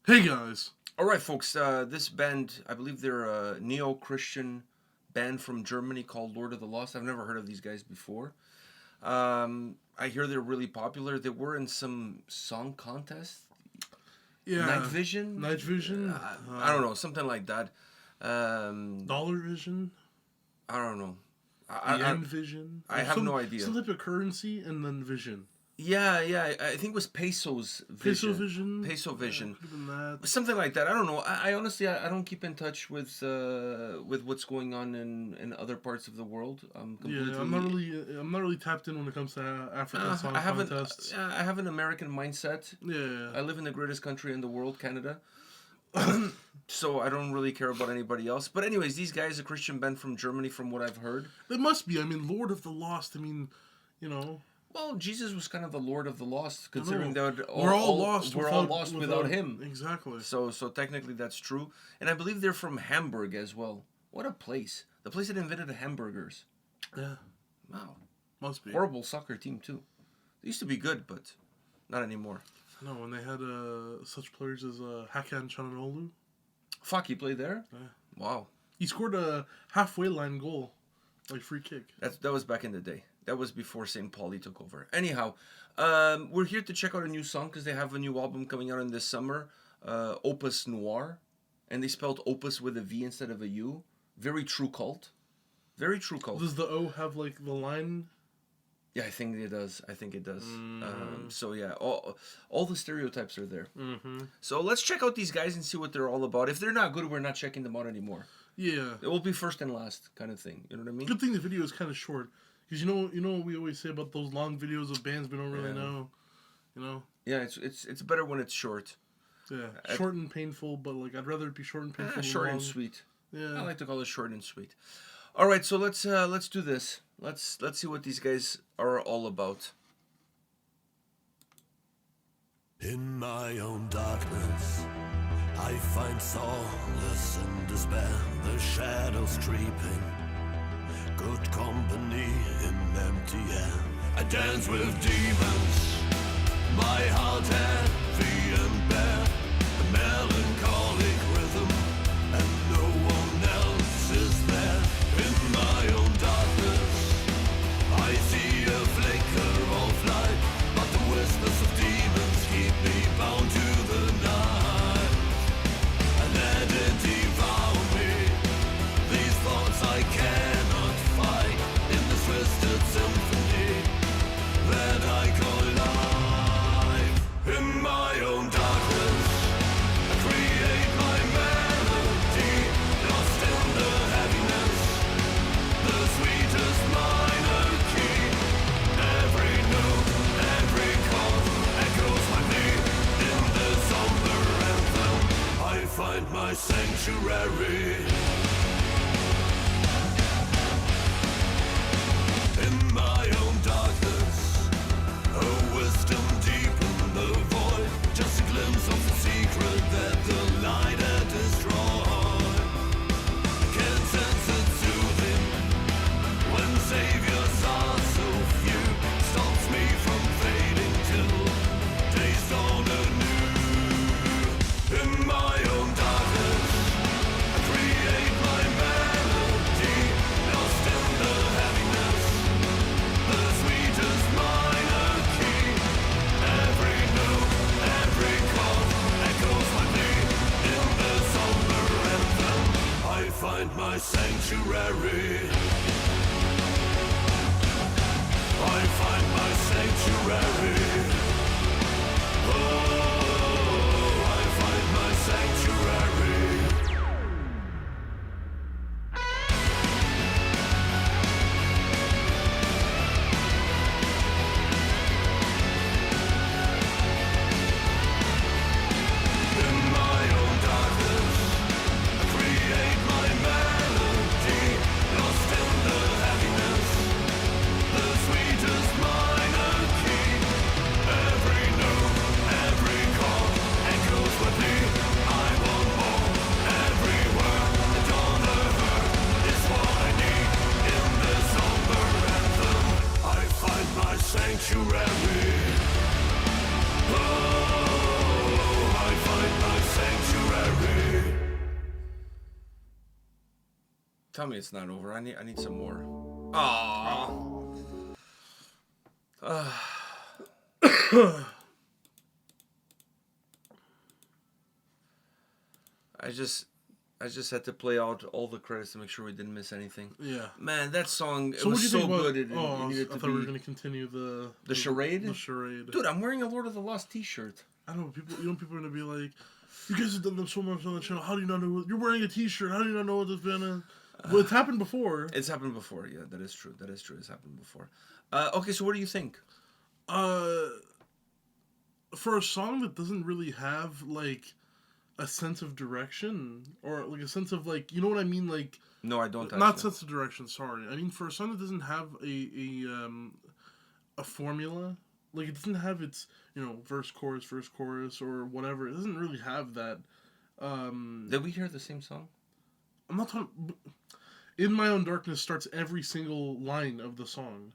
Hey guys. All right, folks. This band, I believe they're a neo-Christian band from Germany called Lord of the Lost. I've never heard of these guys before. I hear they're really popular. They were in some song contest. Yeah. Night Vision? Night Vision? I don't know, something like that. Dollar Vision? I don't know. The End Vision? I have no idea. Some type of currency and then vision. Yeah. I think it was Peso's Vision. Peso Vision? Peso Vision. Yeah, could have been that. Something like that. I don't know. I honestly, I don't keep in touch with what's going on in other parts of the world. Yeah, I'm not really tapped in when it comes to African song contests. I have an American mindset. Yeah. I live in the greatest country in the world, Canada. So I don't really care about anybody else. But anyways, these guys, a Christian band from Germany, from what I've heard. They must be. I mean, Lord of the Lost. I mean, you know. Well, Jesus was kind of the Lord of the Lost, considering that we're all lost without him. Exactly. So technically that's true. And I believe they're from Hamburg as well. What a place. The place that invented the hamburgers. Yeah. Wow. Must be. Horrible soccer team, too. They used to be good, but not anymore. No, when they had such players as Hakan Çalhanoğlu. Fuck, he played there? Yeah. Wow. He scored a halfway line goal. Like free kick. That was back in the day. That was before St. Pauli took over. Anyhow, we're here to check out a new song because they have a new album coming out in this summer, Opus Noir. And they spelled Opus with a V instead of a U. Very true cult. Very true cult. Does the O have like the line? Yeah, I think it does. So yeah, all the stereotypes are there. Mm-hmm. So let's check out these guys and see what they're all about. If they're not good, we're not checking them out anymore. Yeah. It will be first and last kind of thing. You know what I mean? Good thing the video is kind of short. Because you know what we always say about those long videos of bands we don't really know. You know? Yeah, it's better when it's short. Yeah, short and painful, but like I'd rather it be short and painful. Short and sweet. Yeah. I like to call it short and sweet. All right, so let's do this. Let's see what these guys are all about. In my own darkness, I find solace and despair. The shadows creeping, good company in empty air. I dance with demons, my heart heavy and bare. A melancholic rhythm, and no one else is there. In my own darkness, I see a flicker of light, but the whispers of demons keep me bound to the night. And let it devour me, these thoughts I cannot fight, in this twisted symphony that I call life. In my own darkness, I create my melody, lost in the heaviness, the sweetest minor key. Every note, every chord echoes my plea. In the somber anthem, I find my sanctuary. In my own darkness, a wisdom deep in the void, just a glimpse of the secret that the light had destroyed. I can't sense it soothing when saviors are so few, stops me from fading till days dawn anew. In my own darkness, I create my melody, lost in the heaviness, the sweetest minor key. Every note, every chord echoes my plea. In the somber anthem, I find my sanctuary. I find my sanctuary. Oh, I find my sanctuary. In my own darkness, I create my melody, lost in the heaviness, the sweetest minor key. Every note, every chord echoes with me. I want more. Every word that honor her is what I need. In this somber anthem, I find my sanctuary. Oh, I find my sanctuary. Tell me it's not over. I need some more. Aww. I just had to play out all the credits to make sure we didn't miss anything. Yeah. Man, that song, it So what was do you so think about, good. It needed I to thought we were be... going to continue the charade? The charade. Dude, I'm wearing a Lord of the Lost t-shirt. I don't know, people are going to be like, you guys have done them so much on the channel. How do you not know? You're wearing a t-shirt. How do you not know what this band is? Well, it's happened before. It's happened before. Yeah, that is true. It's happened before. Okay, so what do you think? For a song that doesn't really have, like, a sense of direction, or, like, a sense of, like, you know what I mean? Like, No, I don't. not sense of direction, sorry. I mean, for a song that doesn't have a formula, like, it doesn't have its, verse, chorus, or whatever. It doesn't really have that. Did we hear the same song? I'm not talking... In My Own Darkness starts every single line of the song.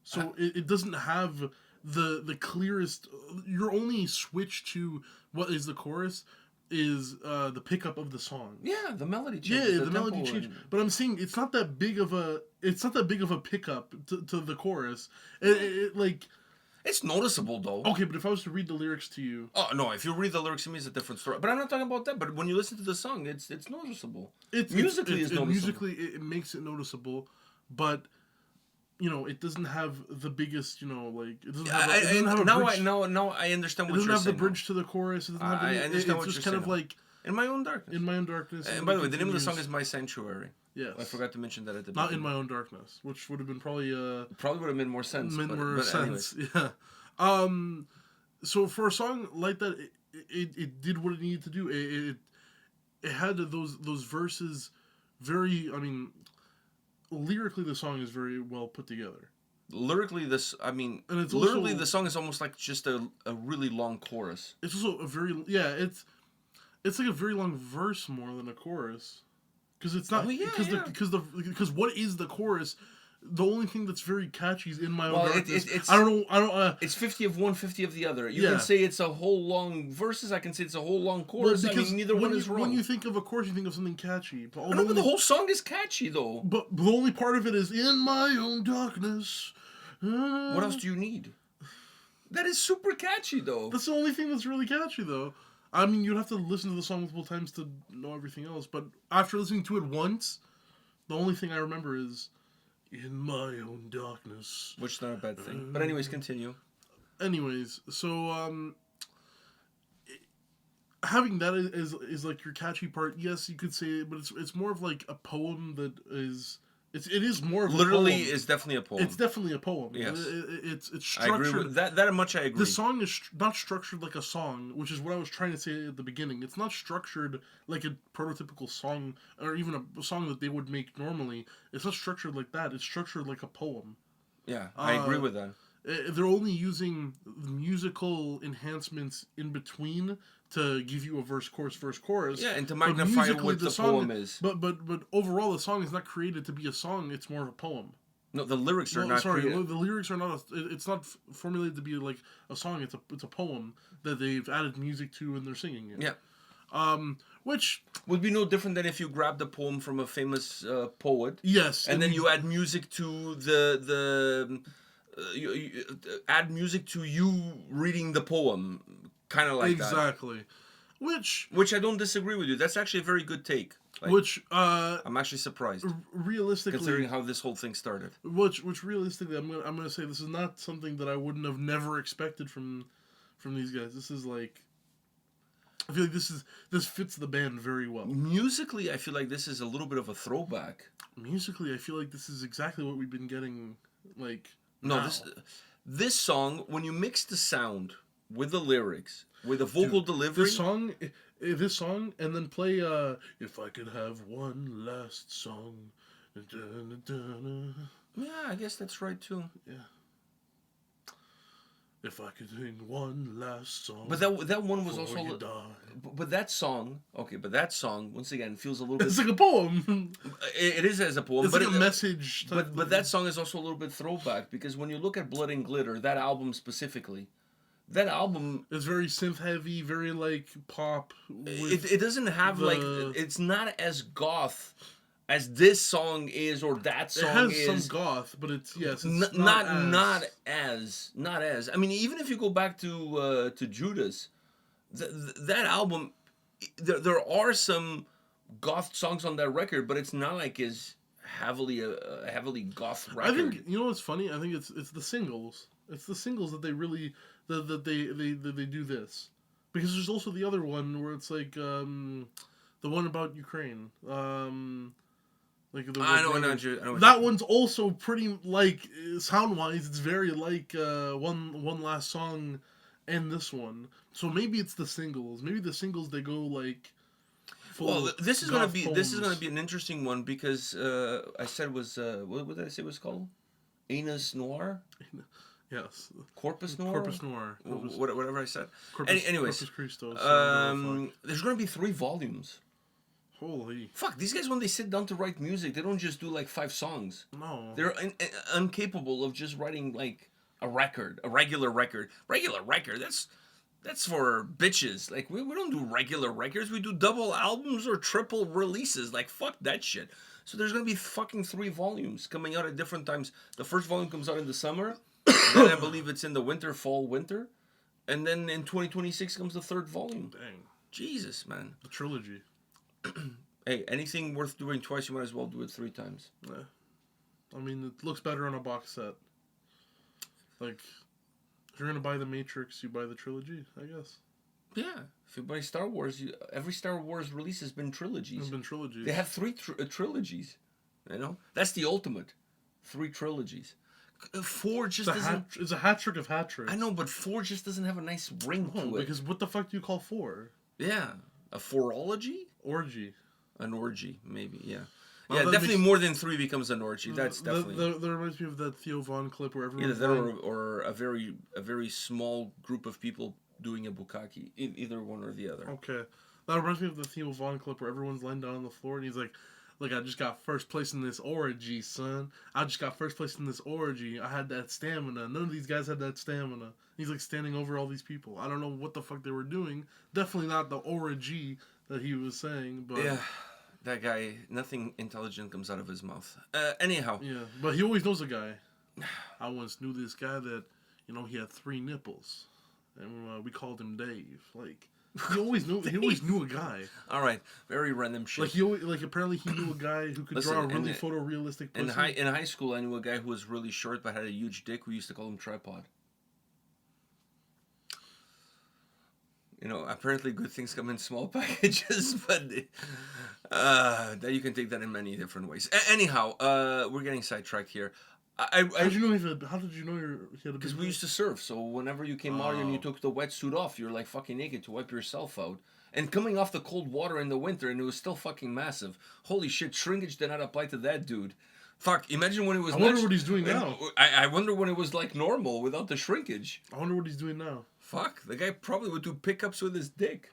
So it doesn't have the clearest... Your only switch to what is the chorus is the pickup of the song. Yeah, the melody change. Yeah, the melody change. But I'm saying it's not that big of a pickup to the chorus. It's noticeable though. Okay, but if I was to read the lyrics to you... Oh, no, if you read the lyrics to me, it's a different story. But I'm not talking about that. But when you listen to the song, it's noticeable. Musically, it's noticeable. Musically, it makes it noticeable, but... it doesn't have the biggest, it doesn't have a bridge. Now I understand what you're saying. It doesn't have the bridge to the chorus. It doesn't have I understand what it's you're just kind saying. of like... In My Own Darkness. In My Own Darkness. And by the way, the name of the song is My Sanctuary. Yes. I forgot to mention that at the beginning. Not In My Own Darkness, which would have been probably... Probably would have made more sense. Anyways. Yeah. So for a song like that, it did what it needed to do. It had those verses very... I mean, lyrically, the song is very well put together. Lyrically, the song is almost like just a really long chorus. It's also a very... Yeah, it's like a very long verse more than a chorus. Because it's not... Because what is the chorus... The only thing that's very catchy is In My Own Darkness. I don't know. It's 50 of one, 50 of the other. You can say it's a whole long verses. I can say it's a whole long chorus. Because neither one is wrong. When you think of a chorus, you think of something catchy. But the whole song is catchy, though. But the only part of it is In My Own Darkness. What else do you need? That is super catchy, though. That's the only thing that's really catchy, though. I mean, you'd have to listen to the song multiple times to know everything else. But after listening to it once, the only thing I remember is... In My Own Darkness. Which is not a bad thing. But anyways, continue. Anyways, so having that is like your catchy part. Yes, you could say it, but it's more of like a poem that is... It is more of literally a poem. is definitely a poem. It's definitely a poem. Yes. It's structured. I agree with that much I agree. The song is not structured like a song, which is what I was trying to say at the beginning. It's not structured like a prototypical song, or even a song that they would make normally. It's not structured like that. It's structured like a poem. Yeah, I agree with that. They're only using musical enhancements in between to give you a verse, chorus. Yeah, and to magnify what the poem is. But overall, the song is not created to be a song. It's more of a poem. No, the lyrics are not created. The lyrics are not... It's not formulated to be like a song. It's a poem that they've added music to and they're singing it. Yeah. Which... would be no different than if you grabbed a poem from a famous poet. Yes. And then you add music to you add music to you reading the poem. Kind of like that. Exactly. Which I don't disagree with you. That's actually a very good take. I'm actually surprised. Realistically, considering how this whole thing started. Which realistically, I'm gonna say this is not something that I wouldn't have never expected from these guys. This is like, I feel like this fits the band very well. Musically, I feel like this is a little bit of a throwback. Musically, I feel like this is exactly what we've been getting. Like this song, when you mix the sound with the lyrics, with the vocal delivery. This song, and then play If I Could Have One Last Song. Yeah, I guess that's right too. Yeah. If I could sing one last song. But that one was also... But that song, once again, feels a little bit... It's like a poem. It is as a poem. It's like a message. But that song is also a little bit throwback, because when you look at Blood and Glitter, that album specifically, that album... It's very synth-heavy, very, like, pop. It doesn't have, like... It's not as goth as this song is or that It song has is. some goth, but it's it's Not as. I mean, even if you go back to Judas, that album, there are some goth songs on that record, but it's not like as heavily a heavily goth record. I think you know what's funny. I think it's the singles. It's the singles that they really that they do this, because there's also the other one where it's like the one about Ukraine. Like the I know, that one's also pretty like sound wise. It's very like one last song, and this one. So maybe it's the singles. Maybe the singles they go like. Well, this is gonna be poems. an interesting one because I said was what did I say it was called? Anus Noir, Yes. Corpus Noir, Corpus Noir. whatever I said. Corpus, Anyways, Corpus Christos. there's gonna be 3 volumes. Holy. Fuck, these guys when they sit down to write music, they don't just do like 5 songs. No. They're incapable of just writing like a record, a regular record. Regular record, that's for bitches. Like we don't do regular records. We do double albums or triple releases. Like fuck that shit. So there's gonna be fucking 3 volumes coming out at different times. The first volume comes out in the summer. Then I believe it's in the winter, fall, winter. And then in 2026 comes the 3rd volume. Dang. Jesus, man. The trilogy. Hey, anything worth doing twice, you might as well do it 3 times. Yeah. I mean, it looks better on a box set. Like, if you're gonna buy the Matrix, you buy the trilogy, I guess. Yeah. If you buy Star Wars, every Star Wars release has been trilogies. There's been trilogies. They have 3 trilogies. You know? That's the ultimate. 3 trilogies. 4 just doesn't... It's a hat trick of hat tricks. I know, but 4 just doesn't have a nice ring to it. Because what the fuck do you call 4? Yeah. A fourology? Orgy. An orgy, maybe, yeah. Well, Yeah, that definitely makes- more than 3 becomes an orgy. That's definitely... That reminds me of that Theo Von clip where Either everyone... that or a very small group of people doing a bukkake. Either one or the other. Okay. That reminds me of the Theo Von clip where everyone's laying down on the floor and he's like, look, I just got first place in this orgy, son. I just got first place in this orgy. I had that stamina. None of these guys had that stamina. He's like standing over all these people. I don't know what the fuck they were doing. Definitely not the orgy that he was saying, but... Yeah, that guy, nothing intelligent comes out of his mouth. Anyhow. Yeah, but he always knows a guy. I once knew this guy that, he had 3 nipples. And we called him Dave. Like... He always knew a guy. All right, very random shit. Apparently he knew a guy who could draw a really photorealistic pussy. In high school, I knew a guy who was really short but had a huge dick. We used to call him Tripod. Apparently good things come in small packages, but that you can take that in many different ways. Anyhow, we're getting sidetracked here. How did you know he had a Because we used to surf, so whenever you came out and you took the wetsuit off, you're like fucking naked to wipe yourself out. And coming off the cold water in the winter, and it was still fucking massive. Holy shit, shrinkage did not apply to that dude. Fuck, imagine when it was... I wonder what he's doing now. I wonder when it was like normal without the shrinkage. I wonder what he's doing now. Fuck, the guy probably would do pickups with his dick.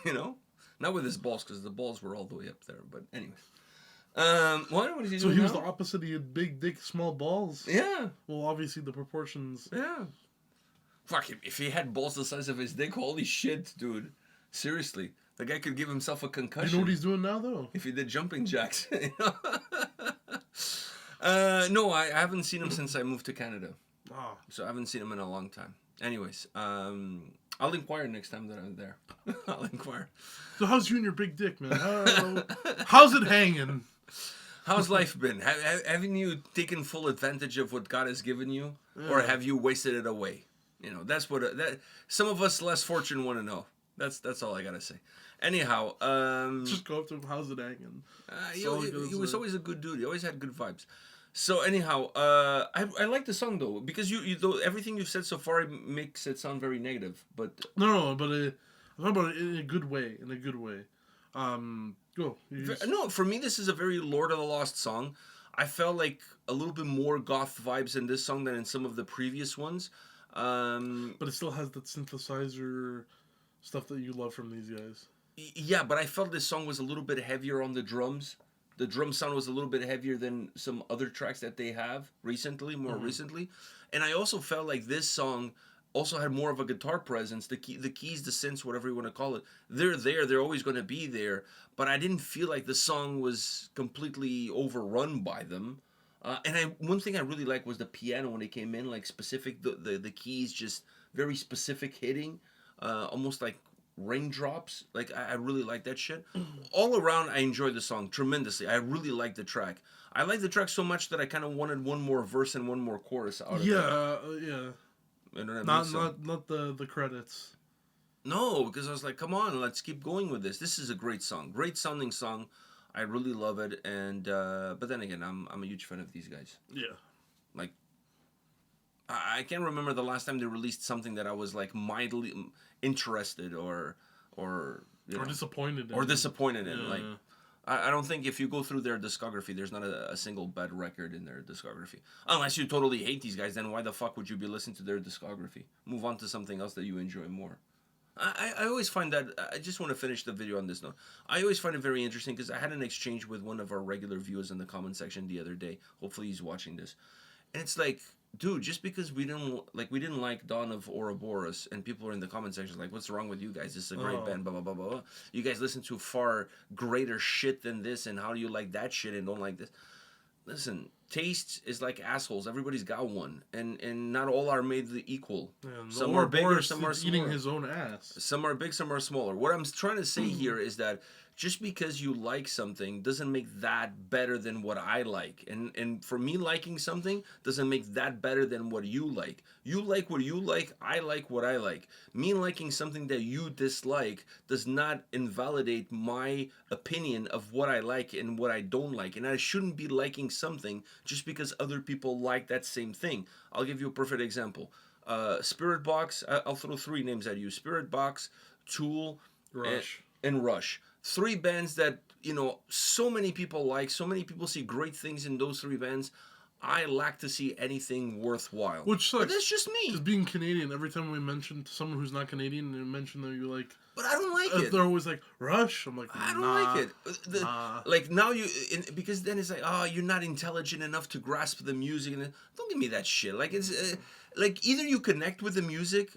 Not with his balls, because the balls were all the way up there, but anyways. What is he doing So he was now? the opposite. He had big dick, small balls. Yeah. Well, obviously the proportions. Yeah. Fuck, if he had balls the size of his dick, holy shit, dude. Seriously, the guy could give himself a concussion. You know what he's doing now, though? If he did jumping jacks. No, I haven't seen him since I moved to Canada. Ah. So I haven't seen him in a long time. Anyways, I'll inquire next time that I'm there. I'll inquire. So how's you and your big dick, man? How's it hanging? How's life been? Haven't you taken full advantage of what God has given you, or have you wasted it away? That's what some of us less fortunate want to know. That's all I gotta say. Anyhow, just go up to him. How's it hanging? He was always a good dude. He always had good vibes. So anyhow, I like the song though, because you though everything you've said so far makes it sound very negative. But no, but I'm talking about it in a good way. In a good way. No, for me, this is a very Lord of the Lost song. I felt like a little bit more goth vibes in this song than in some of the previous ones. But it still has that synthesizer stuff that you love from these guys. Yeah, but I felt this song was a little bit heavier on the drums. The drum sound was a little bit heavier than some other tracks that they have recently. And I also felt like this song also had more of a guitar presence. The keys, the synths, whatever you want to call it, they're there. They're always going to be there. But I didn't feel like the song was completely overrun by them. One thing I really liked was the piano when they came in, like specific the keys, just very specific hitting, almost like raindrops. Like I really like that shit. All around, I enjoyed the song tremendously. I really liked the track. I liked the track so much that I kind of wanted one more verse and one more chorus out of it. Yeah. You know what I mean? Not the credits. No, because I was like, come on, let's keep going with this. This is a great song, great sounding song. I really love it, and but then again, I'm a huge fan of these guys. Yeah. Like, I can't remember the last time they released something that I was like mildly interested or disappointed. Disappointed in. Yeah. Like, I don't think if you go through their discography, there's not a single bad record in their discography. Unless you totally hate these guys, then why the fuck would you be listening to their discography? Move on to something else that you enjoy more. I always find that, I just want to finish the video on this note. I always find it very interesting because I had an exchange with one of our regular viewers in the comment section the other day. Hopefully he's watching this. And it's like, dude, just because we didn't like Dawn of Ouroboros, and people are in the comment section like, what's wrong with you guys? This is a great band, blah, blah, blah, blah, blah. You guys listen to far greater shit than this, and how do you like that shit and don't like this? Listen, taste is like assholes. Everybody's got one, and not all are made equal. Yeah, some are bigger, some are eating smaller. his own ass. Some are big, some are smaller. What I'm trying to say here is that just because you like something doesn't make that better than what I like. And for me, liking something doesn't make that better than what you like. You like what you like, I like what I like. Me liking something that you dislike does not invalidate my opinion of what I like and what I don't like. And I shouldn't be liking something just because other people like that same thing. I'll give you a perfect example. Spirit Box, I'll throw three names at you. Spirit Box, Tool, Rush. and Rush. Three bands that, so many people like, so many people see great things in those three bands. I lack to see anything worthwhile. Which sucks. But that's just me. Because being Canadian, every time we mention to someone who's not Canadian and mention that you like... But I don't like it. They're always like, Rush? I'm like, I don't nah, like it. nah. Like, now because then it's like, you're not intelligent enough to grasp the music. And don't give me that shit. Like, it's, like, either you connect with the music...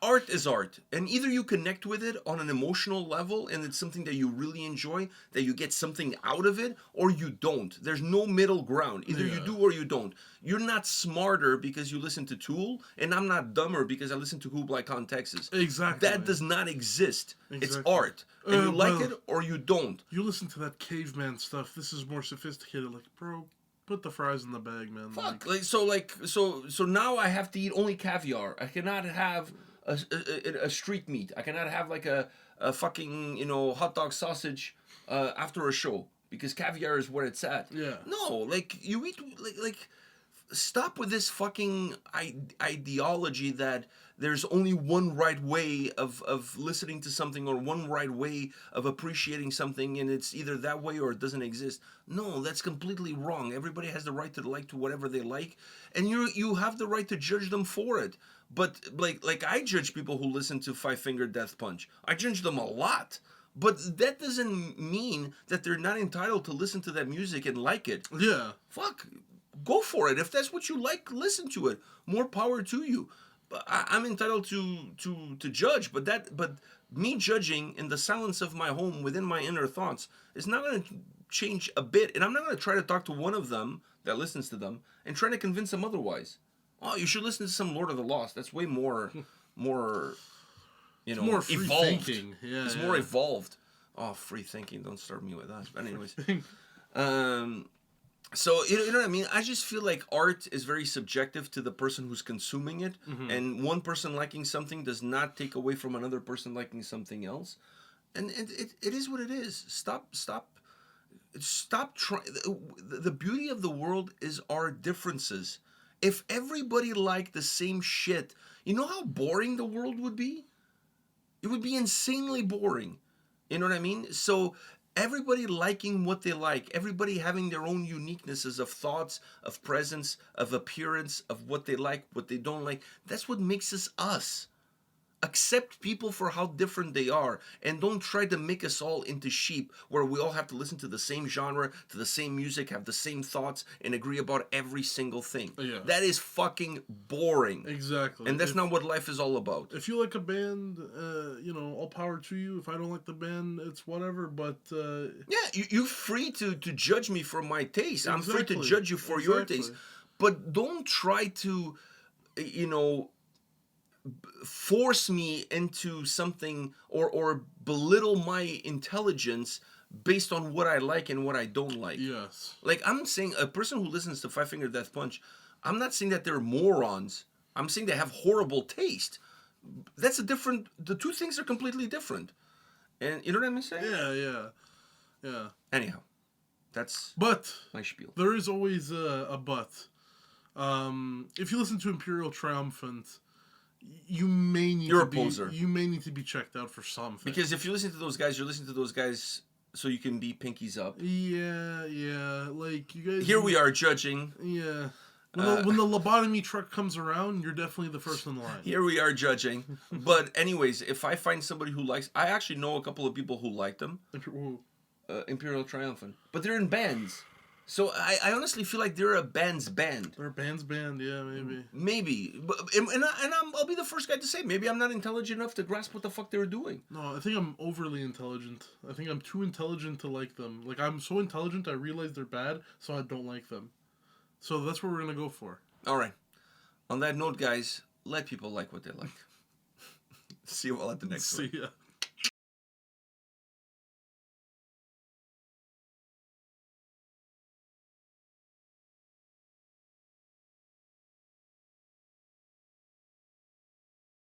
Art is art, and either you connect with it on an emotional level and it's something that you really enjoy, that you get something out of it, or you don't. There's no middle ground. Either you do or you don't. You're not smarter because you listen to Tool, and I'm not dumber because I listen to Kublai Khan, Texas. Exactly. That does not exist. Exactly. It's art, and you like it or you don't. You listen to that caveman stuff. This is more sophisticated. Like, bro, put the fries in the bag, man. Fuck. So now I have to eat only caviar. I cannot have a street meat. I cannot have like a fucking hot dog sausage after a show because caviar is where it's at. Yeah. No, like you eat like stop with this fucking ideology that there's only one right way of listening to something or one right way of appreciating something, and it's either that way or it doesn't exist. No, that's completely wrong. Everybody has the right to like to whatever they like, and you have the right to judge them for it. But like I judge people who listen to Five Finger Death Punch. I judge them a lot. But that doesn't mean that they're not entitled to listen to that music and like it. Yeah. Fuck. Go for it. If that's what you like, listen to it. More power to you. But I'm entitled to judge, but me judging in the silence of my home within my inner thoughts is not going to change a bit. And I'm not going to try to talk to one of them that listens to them and try to convince them otherwise. Oh, you should listen to some Lord of the Lost. That's way more more free evolved. thinking. Yeah, it's more evolved. Oh, free thinking. Don't start me with that. But anyways. So, you know what I mean? I just feel like art is very subjective to the person who's consuming it. Mm-hmm. And one person liking something does not take away from another person liking something else. And it is what it is. Stop trying. The beauty of the world is our differences. If everybody liked the same shit, you know how boring the world would be? It would be insanely boring. You know what I mean? So everybody liking what they like, everybody having their own uniquenesses of thoughts, of presence, of appearance, of what they like, what they don't like, that's what makes us us. accept people for how different they are, and don't try to make us all into sheep where we all have to listen to the same genre, to the same music, have the same thoughts, and agree about every single thing. Yeah. That is fucking boring. Exactly. And that's not what life is all about. If you like a band, all power to you. If I don't like the band, it's whatever. But Yeah, you're free to judge me for my taste. I'm free to Exactly. judge you for your Exactly. taste. But don't try to, force me into something or belittle my intelligence based on what I like and what I don't like. yes, Like, I'm saying a person who listens to Five Finger Death Punch, I'm not saying that they're morons. I'm saying they have horrible taste. That's a different. The two things are completely different. And you know what I'm saying? yeah. Anyhow, that's But my spiel. there is always a but. If you listen to Imperial Triumphant, you may need You're to a be poser. you may need to be checked out for something. Because if you listen to those guys, you're listening to those guys so you can be pinkies up. yeah, like you guys. Here we are judging. Yeah. When the lobotomy truck comes around, you're definitely the first in line. Here we are judging. But anyways, if I find somebody who likes, I actually know a couple of people who like them. Ooh. Imperial Triumphant, but they're in bands. So I honestly feel like they're a band's band. They're a band's band, yeah, maybe. Maybe, but I'll be the first guy to say maybe I'm not intelligent enough to grasp what the fuck they were doing. No, I think I'm overly intelligent. I think I'm too intelligent to like them. Like, I'm so intelligent I realize they're bad, so I don't like them. So that's what we're gonna go for. All right. On that note, guys, let people like what they like. See you all at the next one. See ya.